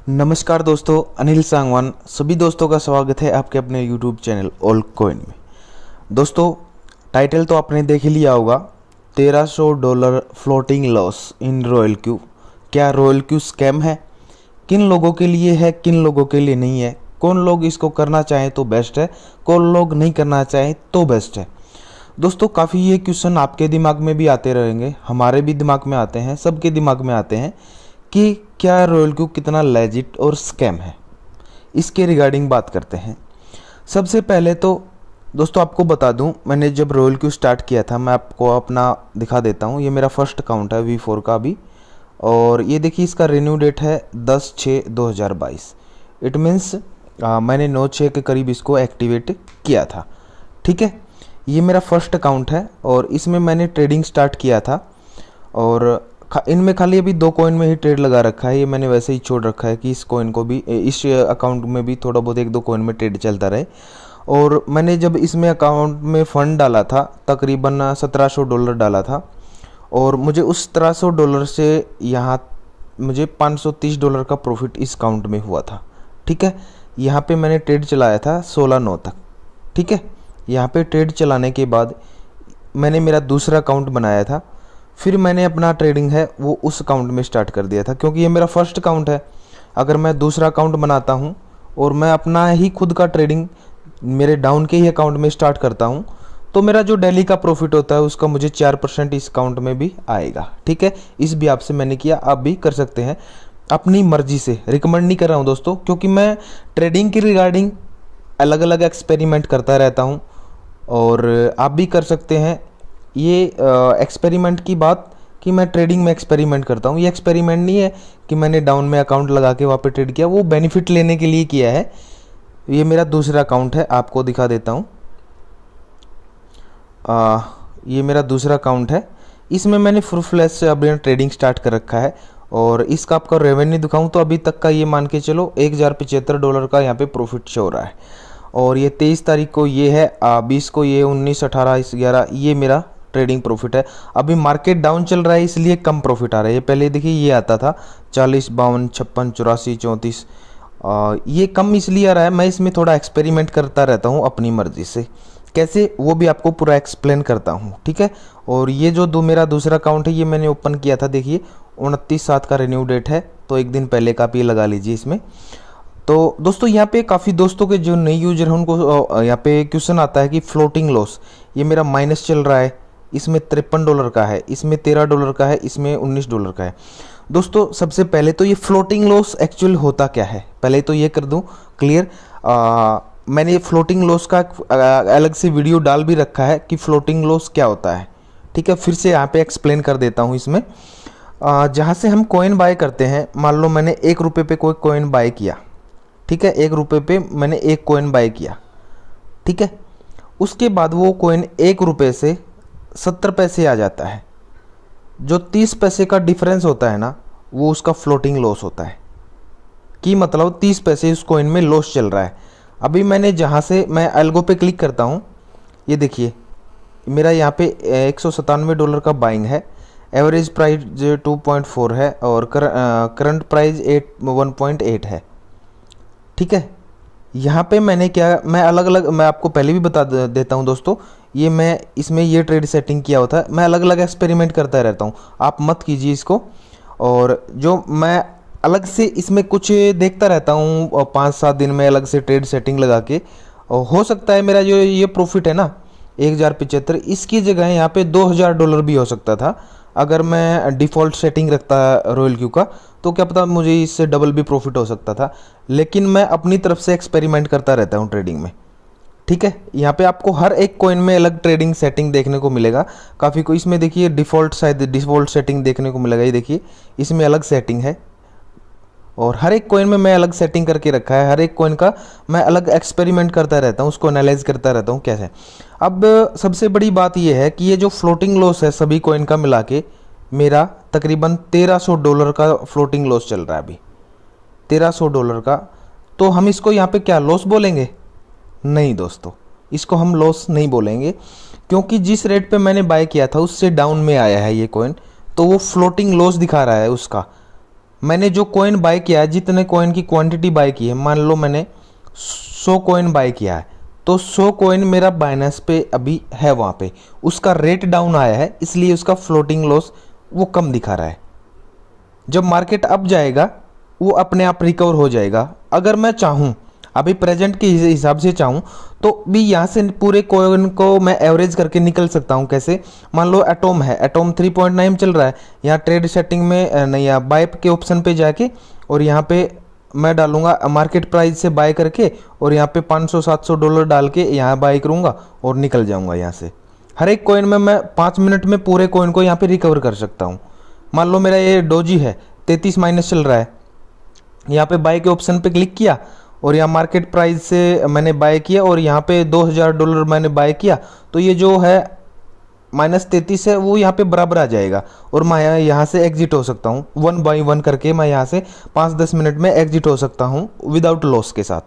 नमस्कार दोस्तों, अनिल सांगवान सभी दोस्तों का स्वागत है आपके अपने YouTube चैनल ऑल कॉइन में। दोस्तों, टाइटल तो आपने देख ही लिया होगा, $1300 floating loss in royal Q. क्या रॉयल क्यू स्कैम है? किन लोगों के लिए है, किन लोगों के लिए नहीं है? कौन लोग इसको करना चाहें तो बेस्ट है, कौन लोग नहीं करना चाहें तो बेस्ट है। दोस्तों, काफ़ी ये क्वेश्चन आपके दिमाग में भी आते रहेंगे, हमारे भी दिमाग में आते हैं, सबके दिमाग में आते हैं कि क्या रॉयल क्यू कितना लेजिट और स्कैम है। इसके रिगार्डिंग बात करते हैं। सबसे पहले तो दोस्तों आपको बता दूं, मैंने जब रॉयल क्यू स्टार्ट किया था, मैं आपको अपना दिखा देता हूं। ये मेरा फर्स्ट अकाउंट है V4 का भी, और ये देखिए इसका रिन्यू डेट है 10/6/2022। इट मीन्स मैंने 9/6 के करीब इसको एक्टिवेट किया था। ठीक है, ये मेरा फर्स्ट अकाउंट है और इसमें मैंने ट्रेडिंग स्टार्ट किया था। और इनमें खाली अभी 2 कॉइन में ही ट्रेड लगा रखा है। ये मैंने वैसे ही छोड़ रखा है कि इस कॉइन को भी, इस अकाउंट में भी थोड़ा बहुत 1-2 कॉइन में ट्रेड चलता रहे। और मैंने जब इसमें अकाउंट में फ़ंड डाला था, तकरीबन $1700 डाला था, और मुझे उस $1700 से यहाँ मुझे $530 का प्रॉफिट इस अकाउंट में हुआ था। ठीक है, यहाँ पे मैंने ट्रेड चलाया था 16/9 तक। ठीक है, यहाँ पे ट्रेड चलाने के बाद मैंने मेरा दूसरा अकाउंट बनाया था। फिर मैंने अपना ट्रेडिंग है वो उस अकाउंट में स्टार्ट कर दिया था, क्योंकि ये मेरा फर्स्ट अकाउंट है। अगर मैं दूसरा अकाउंट बनाता हूँ और मैं अपना ही खुद का ट्रेडिंग मेरे डाउन के ही अकाउंट में स्टार्ट करता हूँ, तो मेरा जो डेली का प्रॉफिट होता है उसका मुझे 4% इस अकाउंट में भी आएगा। ठीक है, इस भी आपसे मैंने किया, आप भी कर सकते हैं अपनी मर्जी से। रिकमेंड नहीं कर रहा हूँ दोस्तों, क्योंकि मैं ट्रेडिंग की रिगार्डिंग अलग अलग एक्सपेरिमेंट करता रहता हूँ, और आप भी कर सकते हैं। ये एक्सपेरिमेंट की बात कि मैं ट्रेडिंग में एक्सपेरिमेंट करता हूँ, ये एक्सपेरिमेंट नहीं है कि मैंने डाउन में अकाउंट लगा के वहाँ पे ट्रेड किया, वो बेनिफिट लेने के लिए किया है। ये मेरा दूसरा अकाउंट है, आपको दिखा देता हूँ। ये मेरा दूसरा अकाउंट है, इसमें मैंने फुल फ्लैश से अभी ट्रेडिंग स्टार्ट कर रखा है। और इसका आपका रेवेन्यू दिखाऊँ तो अभी तक का ये मान के चलो $1075 का यहाँ पे प्रॉफिट शो हो रहा है। और ये 23 तारीख को ये है, 20 को ये 19, 18, 11 ये मेरा ट्रेडिंग प्रॉफिट है। अभी मार्केट डाउन चल रहा है इसलिए कम प्रॉफिट आ रहा है। ये पहले देखिए ये आता था 40, 52, 56, 84, 34। ये कम इसलिए आ रहा है, मैं इसमें थोड़ा एक्सपेरिमेंट करता रहता हूँ अपनी मर्जी से। कैसे, वो भी आपको पूरा एक्सप्लेन करता हूँ। ठीक है, और ये जो मेरा दूसरा अकाउंट है ये मैंने ओपन किया था, देखिए 29/7 का रिन्यू डेट है, तो एक दिन पहले का भी लगा लीजिए इसमें। तो दोस्तों यहाँ पे काफ़ी दोस्तों के जो नए यूजर हैं उनको यहाँ पे क्वेश्चन आता है कि फ्लोटिंग लॉस, ये मेरा माइनस चल रहा है, इसमें $53 का है, इसमें $13 का है, इसमें $19 का है। दोस्तों सबसे पहले तो ये फ्लोटिंग लॉस एक्चुअल होता क्या है, पहले तो ये कर दूं क्लियर। मैंने फ्लोटिंग लॉस का अलग से वीडियो डाल भी रखा है कि फ्लोटिंग लॉस क्या होता है। ठीक है, फिर से यहाँ पे एक्सप्लेन कर देता हूँ इसमें। जहाँ से हम कॉइन बाय करते हैं, मान लो मैंने ₹1 पे कोई कॉइन बाय किया। ठीक है, ₹1 पे मैंने एक कॉइन बाय किया। ठीक है, उसके बाद वो कॉइन ₹1 से 70 पैसे आ जाता है। जो 30 पैसे का डिफरेंस होता है ना, वो उसका फ्लोटिंग लॉस होता है, कि मतलब 30 पैसे उस कॉइन में लॉस चल रहा है। अभी मैंने जहाँ से मैं एल्गो पे क्लिक करता हूँ, ये देखिए मेरा यहाँ पे $197 का बाइंग है, एवरेज प्राइस 2.4 है, और करंट प्राइस 1.8 है। ठीक है, यहाँ पे मैंने क्या, मैं अलग अलग, मैं आपको पहले भी बता देता हूँ दोस्तों, ये मैं इसमें ये ट्रेड सेटिंग किया होता है, मैं अलग अलग एक्सपेरिमेंट करता रहता हूँ, आप मत कीजिए इसको। और जो मैं अलग से इसमें कुछ देखता रहता हूँ, और 5-7 दिन में अलग से ट्रेड सेटिंग लगा के, और हो सकता है मेरा जो ये प्रॉफिट है ना 1075, इसकी जगह यहाँ पे $2000 भी हो सकता था। अगर मैं डिफ़ॉल्ट सेटिंग रखता रॉयल क्यू का, तो क्या पता मुझे इससे डबल भी प्रॉफिट हो सकता था। लेकिन मैं अपनी तरफ से एक्सपेरिमेंट करता रहता हूँ ट्रेडिंग में। ठीक है, यहाँ पे आपको हर एक कॉइन में अलग ट्रेडिंग सेटिंग देखने को मिलेगा। काफ़ी को इसमें देखिए डिफ़ॉल्ट सेटिंग देखने को मिलेगा, ये देखिए इसमें अलग सेटिंग है, और हर एक कॉइन में मैं अलग सेटिंग करके रखा है। हर एक कॉइन का मैं अलग एक्सपेरिमेंट करता रहता हूँ, उसको एनालाइज करता रहता हूँ कैसे। अब सबसे बड़ी बात यह है कि ये जो फ्लोटिंग लॉस है सभी कॉइन का मिला के, मेरा तकरीबन $1300 का फ्लोटिंग लॉस चल रहा है अभी, $1300 का। तो हम इसको यहाँ पे क्या लॉस बोलेंगे? नहीं दोस्तों, इसको हम लॉस नहीं बोलेंगे, क्योंकि जिस रेट पे मैंने बाय किया था उससे डाउन में आया है ये कॉइन, तो वो फ्लोटिंग लॉस दिखा रहा है उसका। मैंने जो कॉइन बाय किया है, जितने कॉइन की क्वांटिटी बाय की है, मान लो मैंने 100 कॉइन बाय किया है, तो 100 कॉइन मेरा बाइनेंस पे अभी है, वहाँ पे उसका रेट डाउन आया है, इसलिए उसका फ्लोटिंग लॉस वो कम दिखा रहा है। जब मार्केट अप जाएगा वो अपने आप रिकवर हो जाएगा। अगर मैं चाहूँ, अभी प्रेजेंट के हिसाब से चाहूँ, तो भी यहाँ से पूरे कॉइन को मैं एवरेज करके निकल सकता हूँ। कैसे? मान लो एटोम है, एटोम 3.9 चल रहा है, यहाँ ट्रेड सेटिंग में नहीं, या बाय के ऑप्शन पे जाके और यहाँ पे मैं डालूंगा मार्केट प्राइस से बाय करके, और यहाँ पे 500-700 डॉलर डाल के यहाँ बाय करूँगा और निकल जाऊँगा यहाँ से। हर एक कॉइन में मैं 5 मिनट में पूरे कॉइन को यहाँ पे रिकवर कर सकता हूँ। मान लो मेरा ये डोजी है, 33 माइनस चल रहा है, यहाँ पे बाय के ऑप्शन पे क्लिक किया और यहाँ मार्केट प्राइस से मैंने बाय किया और यहाँ पे 2000 डॉलर मैंने बाय किया, तो ये जो है -33 है वो यहाँ पे बराबर आ जाएगा और मैं यहाँ से एग्जिट हो सकता हूँ। 1 बाय 1 करके मैं यहाँ से 5-10 मिनट में एग्जिट हो सकता हूँ विदाउट लॉस के साथ।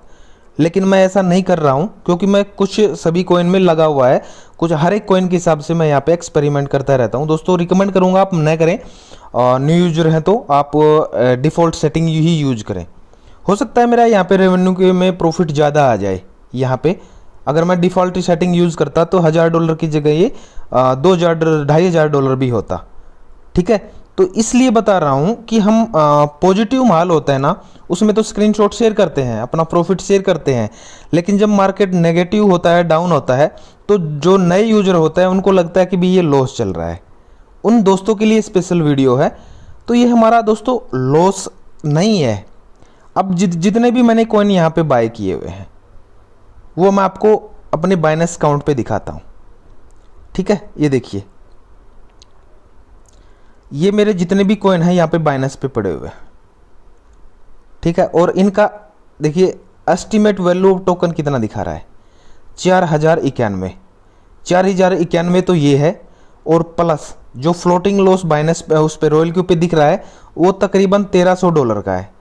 लेकिन मैं ऐसा नहीं कर रहा हूँ क्योंकि मैं कुछ सभी कॉइन में लगा हुआ है, कुछ हर एक कॉइन के हिसाब से मैं यहाँ पे एक्सपेरिमेंट करता रहता हूँ। दोस्तों रिकमेंड करूँगा आप न करें, न्यू यूजर हैं तो आप डिफ़ॉल्ट सेटिंग ही यूज करें। हो सकता है मेरा यहाँ पे रेवेन्यू के में प्रॉफिट ज़्यादा आ जाए। यहाँ पे अगर मैं डिफ़ॉल्ट सेटिंग यूज़ करता तो $1000 की जगह ये 2000 $2500 भी होता। ठीक है, तो इसलिए बता रहा हूँ कि हम पॉजिटिव माल होता है ना, उसमें तो स्क्रीनशॉट शेयर करते हैं, अपना प्रॉफिट शेयर करते हैं। लेकिन जब मार्केट नेगेटिव होता है, डाउन होता है, तो जो नए यूजर होता है उनको लगता है कि भी ये लॉस चल रहा है। उन दोस्तों के लिए स्पेशल वीडियो है। तो ये हमारा दोस्तों लॉस नहीं है। अब जितने भी मैंने कॉइन यहाँ पे बाय किए हुए हैं वो मैं आपको अपने बाइनेंस अकाउंट पे दिखाता हूँ। ठीक है, ये देखिए, ये मेरे जितने भी कॉइन हैं यहाँ पे बाइनेंस पे पड़े हुए हैं। ठीक है, और इनका देखिए एस्टिमेट वैल्यू ऑफ टोकन कितना दिखा रहा है, 4091। 4091 तो ये है, और प्लस जो फ्लोटिंग लॉस बाइनेंस पे उस पे रॉयल क्यू पे दिख रहा है वो तकरीबन $1300 का है।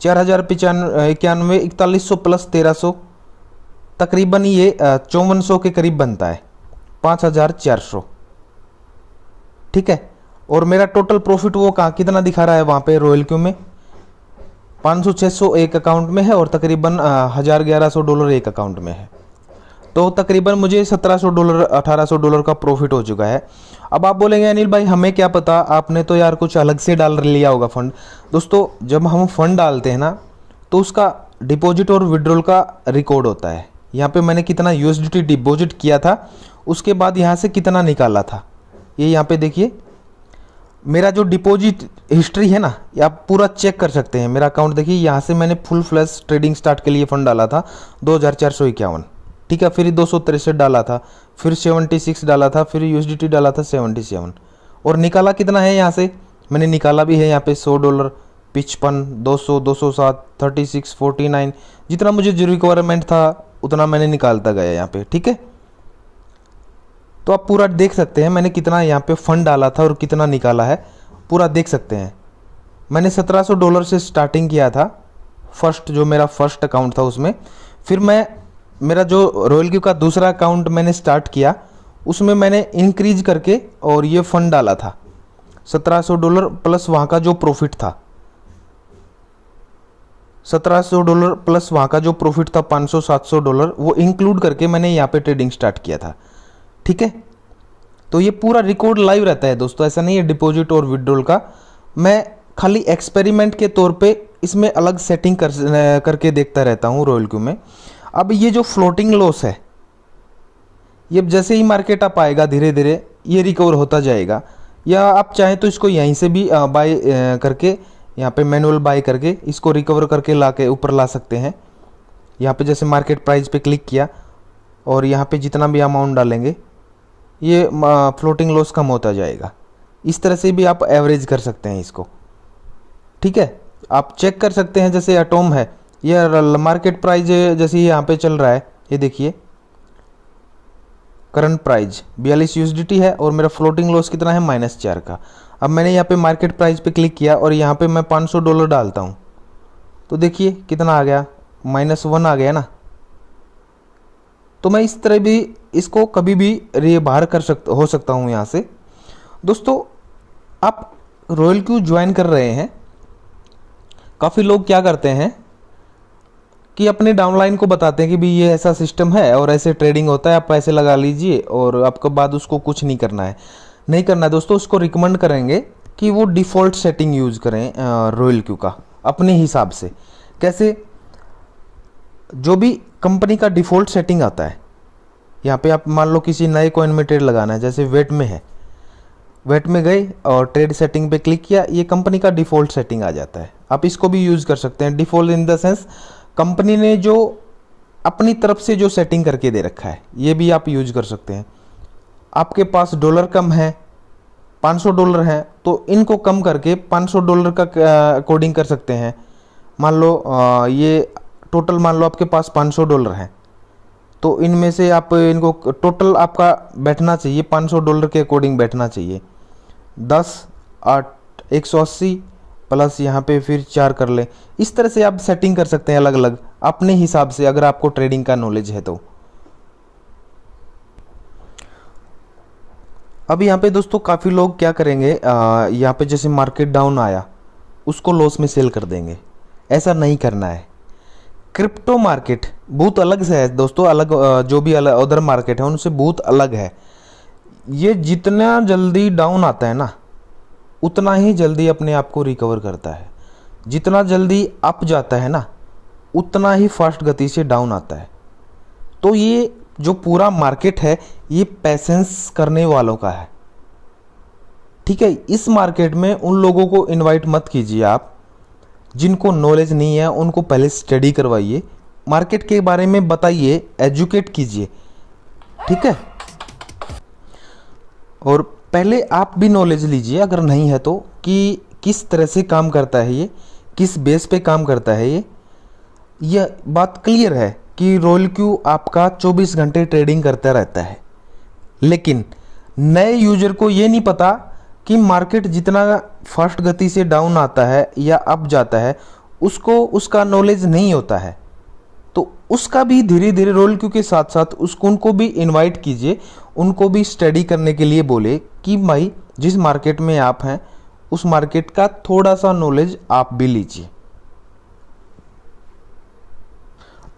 4091 4100 प्लस 1300 तकरीबन ये 5400 के करीब बनता है, 5400। ठीक है, और मेरा टोटल प्रॉफिट वो कहाँ कितना दिखा रहा है वहाँ पे रॉयल क्यू में, 500-600 एक अकाउंट में है और तकरीबन $1100 एक अकाउंट में है। तो तकरीबन मुझे $1700 $1800 का प्रॉफिट हो चुका है। अब आप बोलेंगे अनिल भाई हमें क्या पता, आपने तो यार कुछ अलग से डाल लिया होगा फंड। दोस्तों जब हम फंड डालते हैं ना तो उसका डिपॉजिट और विड्रॉल का रिकॉर्ड होता है। यहाँ पे मैंने कितना USDT डिपॉजिट किया था, उसके बाद यहाँ से कितना निकाला था, ये यहाँ पे देखिए मेरा जो डिपॉजिट हिस्ट्री है ना, ये आप पूरा चेक कर सकते हैं। मेरा अकाउंट देखिए, यहाँ से मैंने फुल फ्लैश ट्रेडिंग स्टार्ट के लिए फंड डाला था 2451। ठीक है, फिर 263 डाला था, फिर 76 डाला था, फिर USDT डाला था 77, और निकाला कितना है यहाँ से, मैंने निकाला भी है यहाँ पे $100, 55, 200, 207, 36, 49, जितना मुझे जो रिक्वायरमेंट था उतना मैंने निकालता गया यहाँ पे। ठीक है, तो आप पूरा देख सकते हैं मैंने कितना यहाँ पे फंड डाला था और कितना निकाला है, पूरा देख सकते हैं। मैंने $1700 से स्टार्टिंग किया था, फर्स्ट जो मेरा फर्स्ट अकाउंट था उसमें। फिर मेरा जो रॉयल क्यू का दूसरा अकाउंट मैंने स्टार्ट किया, उसमें मैंने इंक्रीज करके और ये फंड डाला था $1700 प्लस वहाँ का जो प्रॉफिट था, $1700 प्लस वहाँ का जो प्रॉफिट था $500-700, वो इंक्लूड करके मैंने यहाँ पे ट्रेडिंग स्टार्ट किया था। ठीक है, तो ये पूरा रिकॉर्ड लाइव रहता है दोस्तों, ऐसा नहीं है डिपॉजिट और विड्रॉल का। मैं खाली एक्सपेरिमेंट के तौर पे इसमें अलग सेटिंग करके देखता रहता हूँ रॉयल क्यू में। अब ये जो फ्लोटिंग लॉस है, ये जैसे ही मार्केट अप आएगा धीरे धीरे ये रिकवर होता जाएगा, या आप चाहें तो इसको यहीं से भी बाय करके यहाँ पे मैनुअल बाय करके इसको रिकवर करके ला के ऊपर ला सकते हैं। यहाँ पे जैसे मार्केट प्राइस पे क्लिक किया और यहाँ पे जितना भी अमाउंट डालेंगे ये फ्लोटिंग लॉस कम होता जाएगा। इस तरह से भी आप एवरेज कर सकते हैं इसको। ठीक है, आप चेक कर सकते हैं, जैसे एटोम है, ये मार्केट प्राइस जैसे यहाँ पे चल रहा है, ये देखिए करंट प्राइस 42 USDT है और मेरा फ्लोटिंग लॉस कितना है -4 का। अब मैंने यहाँ पे मार्केट प्राइस पे क्लिक किया और यहाँ पे मैं $500 डालता हूँ तो देखिए कितना आ गया, -1 आ गया ना। तो मैं इस तरह भी इसको कभी भी बाहर हो सकता हूँ यहाँ से। दोस्तों आप रॉयल क्यू ज्वाइन कर रहे हैं काफ़ी लोग क्या करते हैं कि अपने डाउनलाइन को बताते हैं कि भी ये ऐसा सिस्टम है और ऐसे ट्रेडिंग होता है, आप पैसे लगा लीजिए और आपके बाद उसको कुछ नहीं करना है। नहीं करना है दोस्तों, उसको रिकमेंड करेंगे कि वो डिफ़ॉल्ट सेटिंग यूज़ करें रॉयल क्यू का अपने हिसाब से। कैसे? जो भी कंपनी का डिफ़ॉल्ट सेटिंग आता है, यहाँ पे आप मान लो किसी नए कॉइन में ट्रेड लगाना है, जैसे वेट में है, वेट में गए और ट्रेड सेटिंग पे क्लिक किया, ये कंपनी का डिफ़ॉल्ट सेटिंग आ जाता है। आप इसको भी यूज़ कर सकते हैं। Default in the sense company ने जो अपनी तरफ से जो सेटिंग करके दे रखा है, ये भी आप यूज कर सकते हैं। आपके पास डॉलर कम है, $500 है, तो इनको कम करके $500 का कोडिंग कर सकते हैं। मान लो ये टोटल मान लो आपके पास $500 है, तो इनमें से आप इनको टोटल आपका बैठना चाहिए $500 के अकॉर्डिंग बैठना चाहिए। 10 8 180 प्लस यहाँ पे फिर 4 कर लें। इस तरह से आप सेटिंग कर सकते हैं अलग अलग अपने हिसाब से, अगर आपको ट्रेडिंग का नॉलेज है तो। अब यहाँ पे दोस्तों काफ़ी लोग क्या करेंगे, यहाँ पे जैसे मार्केट डाउन आया उसको लॉस में सेल कर देंगे। ऐसा नहीं करना है। क्रिप्टो मार्केट बहुत अलग से है दोस्तों, अलग जो भी अलग अदर मार्केट है उनसे बहुत अलग है। ये जितना जल्दी डाउन आता है ना, उतना ही जल्दी अपने आप को रिकवर करता है। जितना जल्दी अप जाता है ना, उतना ही फास्ट गति से डाउन आता है। तो ये जो पूरा मार्केट है, ये पैसेंस करने वालों का है। ठीक है, इस मार्केट में उन लोगों को इनवाइट मत कीजिए आप जिनको नॉलेज नहीं है। उनको पहले स्टडी करवाइए, मार्केट के बारे में बताइए, एजुकेट कीजिए। ठीक है, और पहले आप भी नॉलेज लीजिए अगर नहीं है तो, कि किस तरह से काम करता है ये, किस बेस पे काम करता है ये। यह बात क्लियर है कि रॉयल क्यू आपका 24 घंटे ट्रेडिंग करता रहता है, लेकिन नए यूजर को ये नहीं पता कि मार्केट जितना फास्ट गति से डाउन आता है या अप जाता है, उसको उसका नॉलेज नहीं होता है। तो उसका भी धीरे धीरे रॉयल क्यू के साथ साथ उसको उनको भी इनवाइट कीजिए, उनको भी स्टडी करने के लिए बोले कि भाई जिस मार्केट में आप हैं उस मार्केट का थोड़ा सा नॉलेज आप भी लीजिए।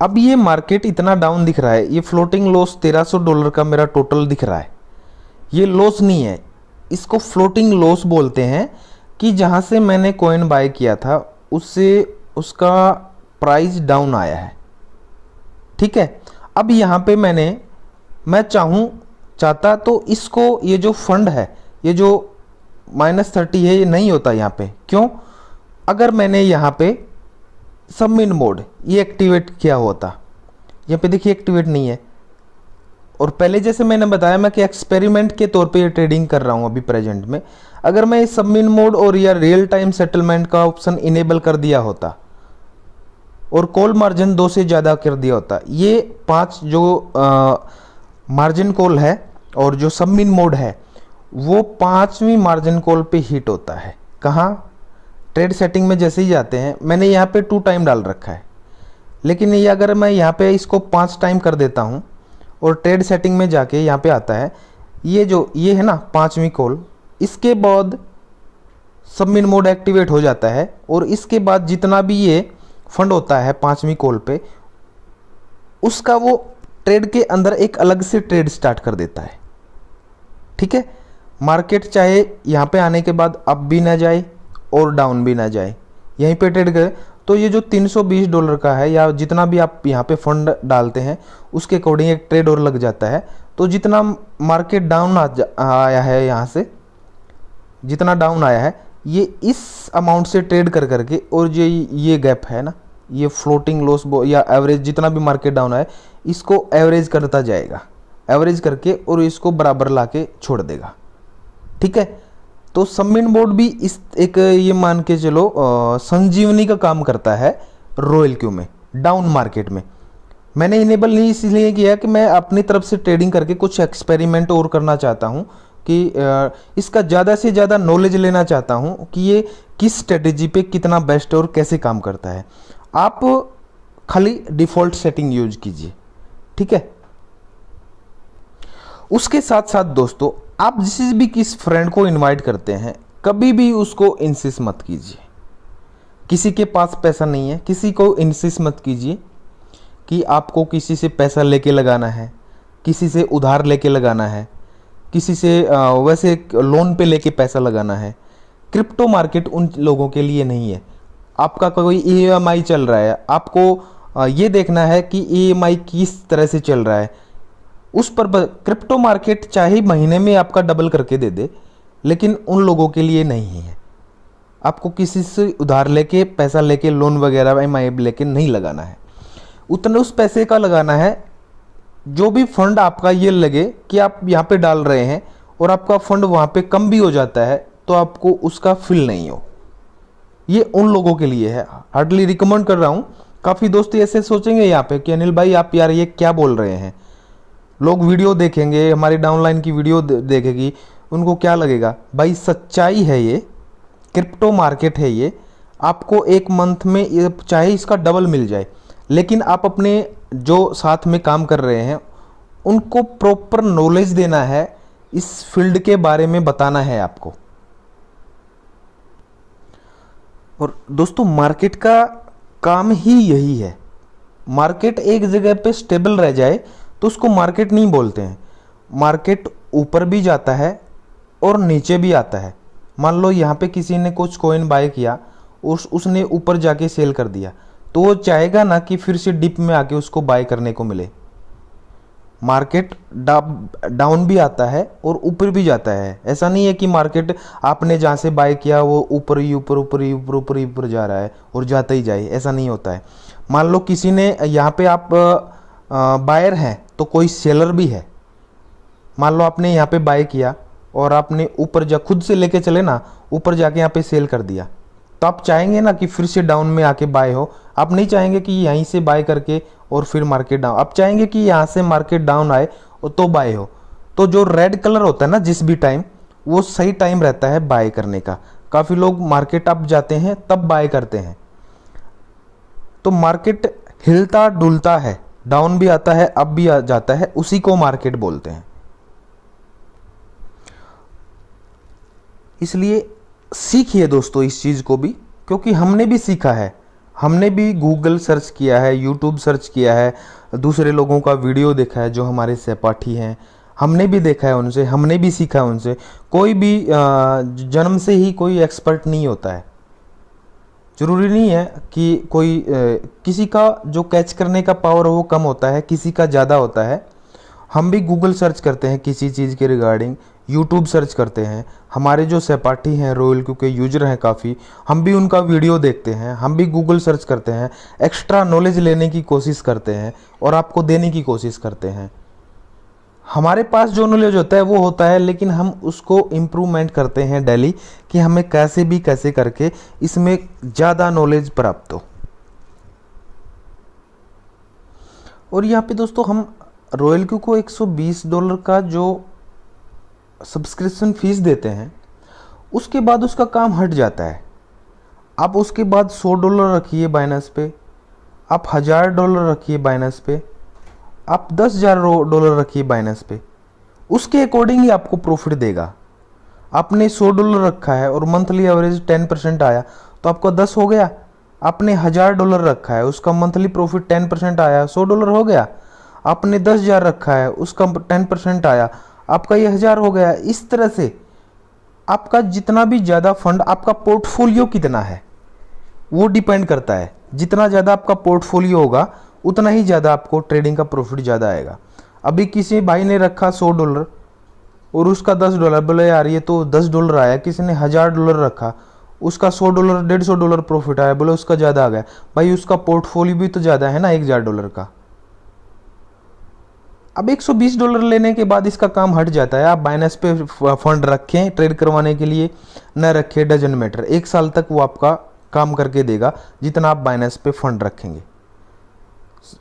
अब ये मार्केट इतना डाउन दिख रहा है, ये फ्लोटिंग लॉस $1300 का मेरा टोटल दिख रहा है। ये लॉस नहीं है, इसको फ्लोटिंग लॉस बोलते हैं कि जहां से मैंने कॉइन बाय किया था उससे उसका प्राइस डाउन आया है। ठीक है, अब यहाँ पे मैं चाहता तो इसको, ये जो फंड है, ये जो -30 है, ये नहीं होता यहाँ पे। क्यों? अगर मैंने यहाँ पे सबमिट मोड ये एक्टिवेट किया होता, यहाँ पे देखिए एक्टिवेट नहीं है। और पहले जैसे मैंने बताया मैं कि एक्सपेरिमेंट के तौर पे ये ट्रेडिंग कर रहा हूँ अभी प्रेजेंट में। अगर मैं इस सबमिट मोड और या रियल टाइम सेटलमेंट का ऑप्शन इनेबल कर दिया होता और कॉल मार्जिन 2 से ज़्यादा कर दिया होता, ये 5 जो मार्जिन कॉल है और जो सबमिट मोड है वो 5वीं मार्जिन कॉल पे हिट होता है। कहाँ? ट्रेड सेटिंग में जैसे ही जाते हैं, मैंने यहाँ पे 2 टाइम डाल रखा है, लेकिन ये अगर मैं यहाँ पे इसको 5 टाइम कर देता हूँ और ट्रेड सेटिंग में जाके यहाँ पे आता है, ये है ना 5वीं कॉल, इसके बाद सबमिट मोड एक्टिवेट हो जाता है और इसके बाद जितना भी ये फंड होता है 5वीं कॉल पे, उसका वो ट्रेड के अंदर एक अलग से ट्रेड स्टार्ट कर देता है। ठीक है, मार्केट चाहे यहाँ पे आने के बाद अप भी ना जाए और डाउन भी ना जाए, यहीं पे ट्रेड करे, तो ये जो $320 का है या जितना भी आप यहाँ पे फंड डालते हैं उसके अकॉर्डिंग एक ट्रेड और लग जाता है। तो जितना मार्केट डाउन आया है, यहाँ से जितना डाउन आया है, ये इस अमाउंट से ट्रेड कर करके, और ये गैप है ना, ये फ्लोटिंग लॉस या एवरेज जितना भी मार्केट डाउन है इसको एवरेज करता जाएगा, एवरेज करके और इसको बराबर ला के छोड़ देगा। ठीक है, तो सबमिट मोड भी इस एक ये मान के चलो संजीवनी का काम करता है रॉयल क्यू में डाउन मार्केट में। मैंने इनेबल नहीं इसलिए किया कि मैं अपनी तरफ से ट्रेडिंग करके कुछ एक्सपेरिमेंट और करना चाहता हूँ कि इसका ज़्यादा से ज़्यादा नॉलेज लेना चाहता हूँ कि ये किस स्ट्रेटेजी पे कितना बेस्ट और कैसे काम करता है। आप खाली डिफ़ॉल्ट सेटिंग यूज कीजिए। ठीक है, उसके साथ साथ दोस्तों आप जिस भी किस फ्रेंड को इनवाइट करते हैं, कभी भी उसको इंसिस्ट मत कीजिए। किसी के पास पैसा नहीं है, किसी को इंसिस्ट मत कीजिए कि आपको किसी से पैसा लेके लगाना है, किसी से उधार लेके लगाना है, किसी से वैसे लोन पे लेके पैसा लगाना है। क्रिप्टो मार्केट उन लोगों के लिए नहीं है। आपका कोई ईएमआई चल रहा है, आपको ये देखना है कि ईएमआई किस तरह से चल रहा है, उस पर क्रिप्टो मार्केट चाहे महीने में आपका डबल करके दे दे, लेकिन उन लोगों के लिए नहीं है। आपको किसी से उधार लेके पैसा लेके लोन वगैरह ईएमआई लेके नहीं लगाना है। उतने उस पैसे का लगाना है जो भी फंड आपका ये लगे कि आप यहाँ पे डाल रहे हैं और आपका फंड वहाँ पे कम भी हो जाता है तो आपको उसका फील नहीं हो। ये उन लोगों के लिए है, हार्डली रिकमेंड कर रहा हूँ। काफ़ी दोस्त ऐसे सोचेंगे यहाँ पे कि अनिल भाई आप यार ये क्या बोल रहे हैं। लोग वीडियो देखेंगे, हमारी डाउनलाइन की वीडियो देखेगी, उनको क्या लगेगा। भाई सच्चाई है, ये क्रिप्टो मार्केट है। ये आपको एक मंथ में ये चाहे इसका डबल मिल जाए, लेकिन आप अपने जो साथ में काम कर रहे हैं उनको प्रॉपर नॉलेज देना है, इस फील्ड के बारे में बताना है आपको। और दोस्तों मार्केट का काम ही यही है। मार्केट एक जगह पे स्टेबल रह जाए तो उसको मार्केट नहीं बोलते हैं। मार्केट ऊपर भी जाता है और नीचे भी आता है। मान लो यहाँ पे किसी ने कुछ कॉइन बाय किया, उसने ऊपर जाके सेल कर दिया, तो वो चाहेगा ना कि फिर से डिप में आके उसको बाय करने को मिले। मार्केट डाउन भी आता है और ऊपर भी जाता है। ऐसा नहीं है कि मार्केट आपने जहाँ से बाय किया वो ऊपर ही ऊपर ऊपर ही ऊपर ऊपर ही ऊपर जा रहा है और जाता ही जाए, ऐसा नहीं होता है। मान लो किसी ने यहाँ पे आप बायर हैं तो कोई सेलर भी है। मान लो आपने यहाँ पे बाय किया और आपने ऊपर जा खुद से लेके चले ना, ऊपर जाके यहाँ पे सेल कर दिया, तो आप चाहेंगे ना कि फिर से डाउन में आके बाय हो। आप नहीं चाहेंगे कि यहीं से बाय करके और फिर मार्केट डाउन, आप चाहेंगे कि यहाँ से मार्केट डाउन आए और तो बाय हो। तो जो रेड कलर होता है ना जिस भी टाइम, वो सही टाइम रहता है बाय करने का। काफ़ी लोग मार्केट अप जाते हैं तब बाय करते हैं। तो मार्केट हिलता डुलता है, डाउन भी आता है अप भी आ जाता है, उसी को मार्केट बोलते हैं। इसलिए सीखिए दोस्तों इस चीज़ को भी, क्योंकि हमने भी सीखा है। हमने भी गूगल सर्च किया है, यूट्यूब सर्च किया है, दूसरे लोगों का वीडियो देखा है जो हमारे सहपाठी हैं, हमने भी देखा है उनसे, हमने भी सीखा है उनसे। कोई भी जन्म से ही कोई एक्सपर्ट नहीं होता है। ज़रूरी नहीं है कि कोई किसी का जो कैच करने का पावर वो कम होता है, किसी का ज़्यादा होता है। हम भी गूगल सर्च करते हैं किसी चीज़ के रिगार्डिंग, यूट्यूब सर्च करते हैं। हमारे जो सहपाठी हैं रॉयल क्यू के यूजर हैं काफ़ी, हम भी उनका वीडियो देखते हैं, हम भी गूगल सर्च करते हैं, एक्स्ट्रा नॉलेज लेने की कोशिश करते हैं और आपको देने की कोशिश करते हैं। हमारे पास जो नॉलेज होता है वो होता है, लेकिन हम उसको इम्प्रूवमेंट करते हैं डेली कि हमें कैसे भी कैसे करके इसमें ज़्यादा नॉलेज प्राप्त हो। और यहाँ पे दोस्तों हम रॉयल क्यू को $120 का जो सब्सक्रिप्शन फीस देते हैं, उसके बाद उसका काम हट जाता है। आप उसके बाद $100 रखिए बाइनेंस पे, आप $1000 रखिए बाइनेंस पे, आप $10,000 रखिए बाइनेंस पे, उसके अकॉर्डिंग ही आपको प्रॉफिट देगा। आपने $100 रखा है और मंथली एवरेज 10% आया तो आपका 10 हो गया। आपने $1000 रखा है, उसका मंथली प्रॉफिट 10% आया, $100 हो गया। आपने 10,000 रखा है, उसका 10% आया, आपका ये 1000 हो गया। इस तरह से आपका जितना भी ज़्यादा फंड, आपका पोर्टफोलियो कितना है वो डिपेंड करता है। जितना ज़्यादा आपका पोर्टफोलियो होगा उतना ही ज़्यादा आपको ट्रेडिंग का प्रॉफिट ज़्यादा आएगा। अभी किसी भाई ने रखा $100 और उसका $10, बोले यार ये तो $10 आया। किसी ने $1000 रखा, उसका $100 $150 प्रॉफिट आया, बोले उसका ज़्यादा आ गया। भाई उसका पोर्टफोलियो भी तो ज़्यादा है ना $1000 का। अब $120 लेने के बाद इसका काम हट जाता है। आप बाइनेंस पे फंड रखें ट्रेड करवाने के लिए, न रखें, डजंट मैटर। 1 साल तक वो आपका काम करके देगा जितना आप बाइनेंस पे फंड रखेंगे।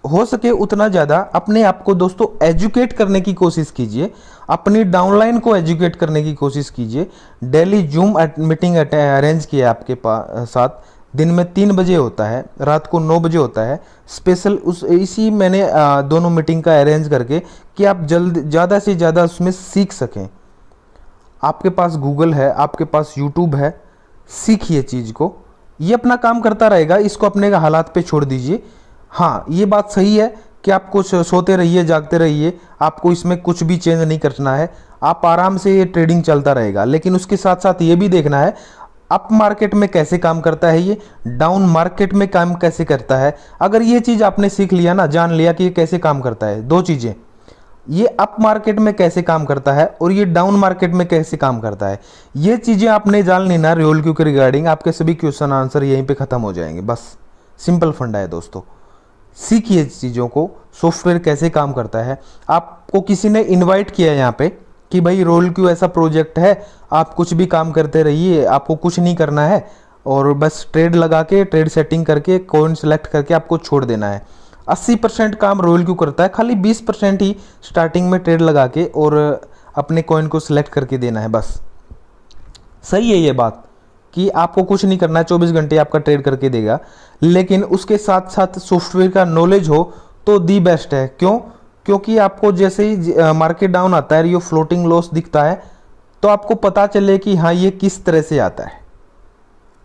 हो सके उतना ज़्यादा अपने आप को दोस्तों एजुकेट करने की कोशिश कीजिए, अपनी डाउनलाइन को एजुकेट करने की कोशिश कीजिए। डेली जूम मीटिंग अरेंज किया आपके साथ, दिन में 3 बजे होता है, रात को 9 बजे होता है स्पेशल। इसी मैंने दोनों मीटिंग का अरेंज करके कि आप ज़्यादा से ज़्यादा उसमें सीख सकें। आपके पास गूगल है, आपके पास यूट्यूब है, सीखिए चीज़ को। ये अपना काम करता रहेगा, इसको अपने हालात पे छोड़ दीजिए। हाँ, ये बात सही है कि आप कुछ सोते रहिए, जागते रहिए, आपको इसमें कुछ भी चेंज नहीं करना है, आप आराम से ये ट्रेडिंग चलता रहेगा। लेकिन उसके साथ साथ ये भी देखना है अप मार्केट में कैसे काम करता है, ये डाउन मार्केट में काम कैसे करता है। अगर ये चीज़ आपने सीख लिया ना, जान लिया कि ये कैसे काम करता है, दो चीज़ें, ये अप मार्केट में कैसे काम करता है और ये डाउन मार्केट में कैसे काम करता है, ये चीज़ें आपने जान लेना रियोल क्यू के रिगार्डिंग, आपके सभी क्वेश्चन आंसर यहीं पे ख़त्म हो जाएंगे। बस सिंपल फंडा है दोस्तों, सीखिए चीज़ों को, सॉफ्टवेयर कैसे काम करता है। आपको किसी ने इनवाइट किया है यहाँ पे कि भाई रोल क्यू ऐसा प्रोजेक्ट है, आप कुछ भी काम करते रहिए, आपको कुछ नहीं करना है और बस ट्रेड लगा के, ट्रेड सेटिंग करके, कॉइन सेलेक्ट करके आपको छोड़ देना है। 80% काम रोल क्यू करता है, खाली 20% ही स्टार्टिंग में ट्रेड लगा के और अपने कॉइन को सिलेक्ट करके देना है बस। सही है ये बात कि आपको कुछ नहीं करना है, 24 घंटे आपका ट्रेड करके देगा। लेकिन उसके साथ साथ सॉफ्टवेयर का नॉलेज हो तो दी बेस्ट है। क्यों? क्योंकि आपको जैसे ही मार्केट डाउन आता है, ये फ्लोटिंग लॉस दिखता है, तो आपको पता चले कि हाँ ये किस तरह से आता है।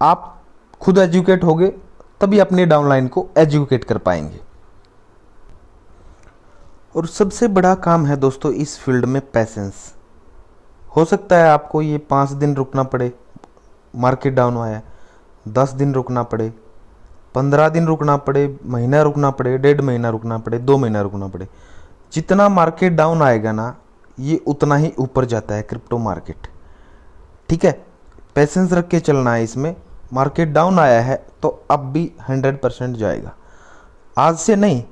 आप खुद एजुकेट होगे तभी अपने डाउनलाइन को एजुकेट कर पाएंगे। और सबसे बड़ा काम है दोस्तों इस फील्ड में पैसेंस। हो सकता है आपको ये 5 दिन रुकना पड़े, मार्केट डाउन आया, 10 दिन रुकना पड़े, 15 दिन रुकना पड़े, महीना रुकना पड़े, 1.5 महीना रुकना पड़े, 2 महीना रुकना पड़े। जितना मार्केट डाउन आएगा ना, ये उतना ही ऊपर जाता है क्रिप्टो मार्केट। ठीक है, पेशेंस रख के चलना है इसमें। मार्केट डाउन आया है तो अब भी 100% जाएगा। आज से नहीं,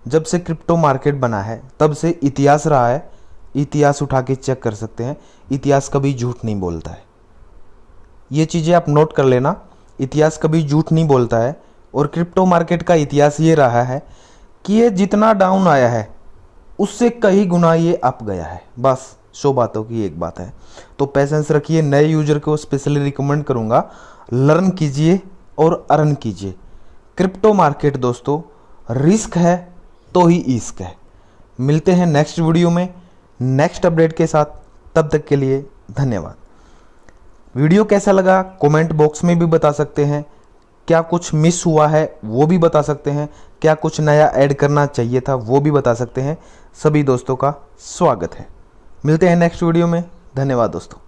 जब से क्रिप्टो मार्केट बना है तब से इतिहास रहा है। इतिहास उठा के चेक कर सकते हैं, इतिहास कभी झूठ नहीं बोलता है। ये चीज़ें आप नोट कर लेना, इतिहास कभी झूठ नहीं बोलता है। और क्रिप्टो मार्केट का इतिहास ये रहा है कि ये जितना डाउन आया है उससे कई गुना ये अप गया है। बस 100 बातों की एक बात है। तो पेशेंस रखिए, नए यूजर को स्पेशली रिकमेंड करूंगा, लर्न कीजिए और अर्न कीजिए। क्रिप्टो मार्केट दोस्तों रिस्क है तो ही इश्क है। मिलते हैं नेक्स्ट वीडियो में नेक्स्ट अपडेट के साथ, तब तक के लिए धन्यवाद। वीडियो कैसा लगा कमेंट बॉक्स में भी बता सकते हैं, क्या कुछ मिस हुआ है वो भी बता सकते हैं, क्या कुछ नया ऐड करना चाहिए था वो भी बता सकते हैं। सभी दोस्तों का स्वागत है। मिलते हैं नेक्स्ट वीडियो में। धन्यवाद दोस्तों।